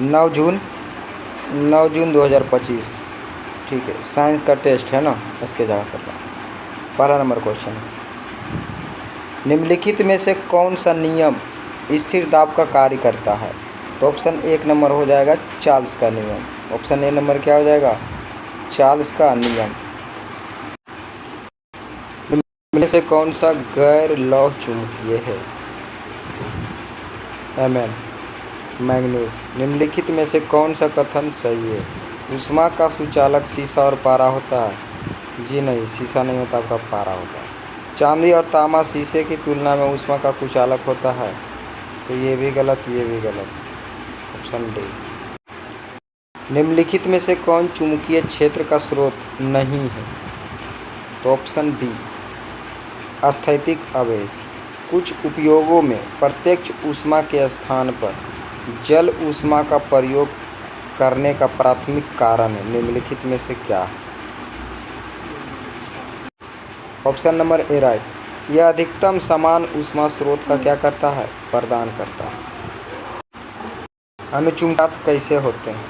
9 जून 2025। ठीक है, साइंस का टेस्ट है ना, इसके जगह से पहला नंबर क्वेश्चन। निम्नलिखित में से कौन सा नियम स्थिर दाब का कार्य करता है? तो ऑप्शन 1 नंबर हो जाएगा चार्ल्स का नियम। ऑप्शन ए नंबर क्या हो जाएगा? चार्ल्स का नियम। में से कौन सा गैर लौह चुंबकीय है? Mn manganese. निम्नलिखित में से कौन सा कथन सही है? ऊष्मा का सुचालक शीशा और पारा होता है। जी नहीं, शीशा नहीं होता, आपका पारा होता है। चांदी और तांबा शीशे की तुलना में ऊष्मा का कुचालक होता है। तो ये भी गलत, ये भी गलत। Option D. निम्नलिखित में से कौन चुंबकीय क्षेत्र का स्रोत नहीं है? तो ऑप्शन बी स्थैतिक आवेश। कुछ उपयोगों में प्रत्यक्ष ऊष्मा के स्थान पर जल ऊष्मा का प्रयोग करने का प्राथमिक कारण है। निम्नलिखित में से क्या है? Option number A right. यह अधिकतम समान ऊष्मा स्रोत का क्या करता है? प्रदान करता है। अनुचुंबकार्थ कैसे होते हैं?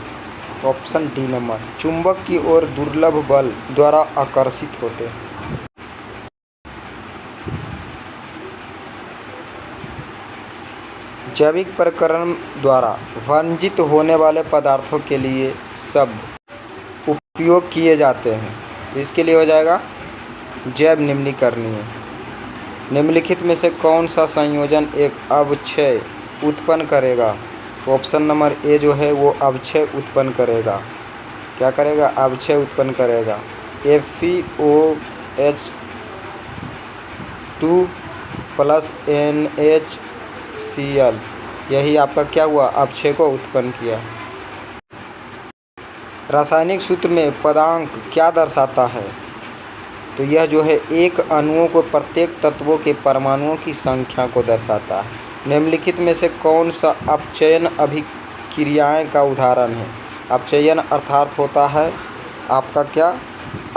तो ऑप्शन डी नंबर चुंबक की ओर दुर्लभ बल द्वारा आकर्षित होते हैं। जैविक प्रकरण द्वारा वर्जित होने वाले पदार्थों के लिए शब्द उपयोग किए जाते हैं। इसके लिए हो जाएगा जैव निम्नीकरणीय। निम्नलिखित में से कौन सा संयोजन एक अवक्षय उत्पन्न करेगा? तो ऑप्शन नंबर ए जो है वो अवक्षय उत्पन्न करेगा। क्या करेगा? अवक्षय उत्पन्न करेगा। FeOH2 + NaCl, यही आपका क्या हुआ? अवक्षय को उत्पन्न किया। रासायनिक सूत्र में पदांक क्या दर्शाता है? तो यह जो है एक अणुओं को प्रत्येक तत्वों के परमाणुओं की संख्या को दर्शाता है। निम्नलिखित में से कौन सा अपचयन अभिक्रियाएं का उदाहरण है? अपचयन अर्थात होता है आपका क्या?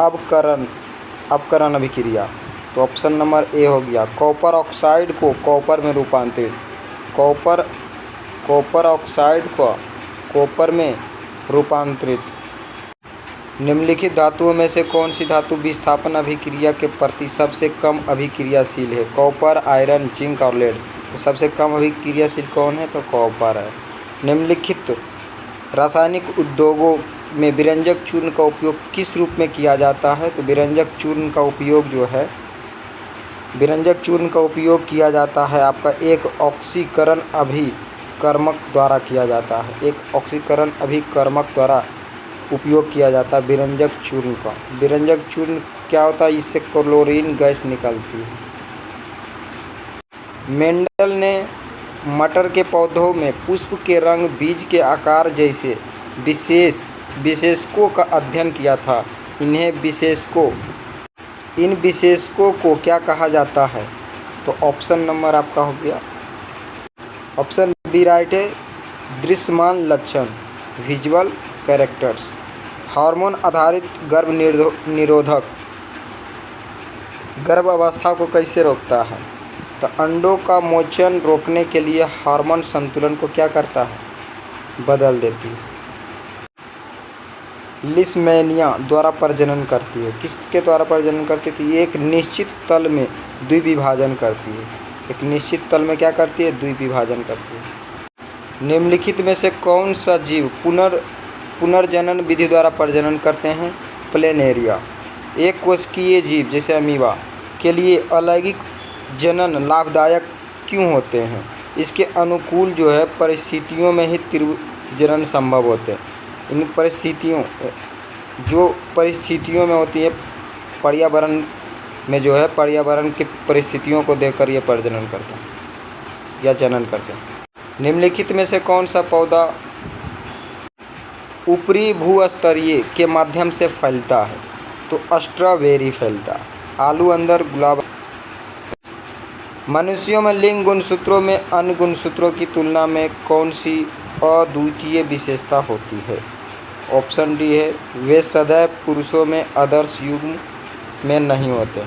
अपकरण अभिक्रिया। तो ऑप्शन नंबर ए हो गया कॉपर ऑक्साइड को कॉपर में रूपांतरित। कॉपर ऑक्साइड को कॉपर में रूपांतरित। निम्नलिखित धातुओं में से कौन सी धातु विस्थापन अभिक्रिया के प्रति सबसे कम अभिक्रियाशील है? कॉपर, आयरन, जिंक और लेड। तो सबसे कम अभिक्रियाशील कौन है? तो कॉपर है। निम्नलिखित रासायनिक उद्योगों में विरंजक चूर्ण का उपयोग किस रूप में किया जाता है? तो विरंजक चूर्ण का उपयोग किया जाता है आपका एक ऑक्सीकरण अभिकर्मक द्वारा किया जाता है। एक ऑक्सीकरण अभिकर्मक द्वारा उपयोग किया जाता है विरंजक चूर्ण का। विरंजक चूर्ण क्या होता है? इससे क्लोरीन गैस निकलती है। मेंडल ने मटर के पौधों में पुष्प के रंग, बीज के आकार जैसे विशेषकों का अध्ययन किया था। इन विशेषकों को क्या कहा जाता है? तो ऑप्शन नंबर आपका हो गया ऑप्शन बी राइट है दृश्यमान लक्षण, विजुअल कैरेक्टर्स। हार्मोन आधारित गर्भ निरोधक गर्भ अवस्था को कैसे रोकता है? तो अंडों का मोचन रोकने के लिए हार्मोन संतुलन को क्या करता है? बदल देती है। लिस्मेनिया द्वारा प्रजनन करती है। किसके द्वारा प्रजनन करती है? एक निश्चित तल में द्विविभाजन करती है। एक निश्चित तल में क्या करती है? द्विविभाजन करती है। निम्नलिखित में से कौन सा जीव पुनर्जनन विधि द्वारा प्रजनन करते हैं? प्लेनेरिया। एक कोशिकीय जीव जैसे अमीबा के लिए अलैंगिक जनन लाभदायक क्यों होते हैं? इसके अनुकूल जो है परिस्थितियों में ही तीव्र जनन संभव होते हैं। इन परिस्थितियों में होती है पर्यावरण में जो है पर्यावरण की परिस्थितियों को देखकर ये प्रजनन करते हैं या जनन करते हैं। निम्नलिखित में से कौन सा पौधा ऊपरी भूस्तरीय के माध्यम से फैलता है? तो स्ट्रॉबेरी फैलता है। आलू अंदर गुलाब। मनुष्यों में लिंग गुणसूत्रों में अन्य गुणसूत्रों की तुलना में कौन सी अद्वितीय विशेषता होती है? ऑप्शन डी है वे सदैव पुरुषों में आदर्श युग्म में नहीं होते।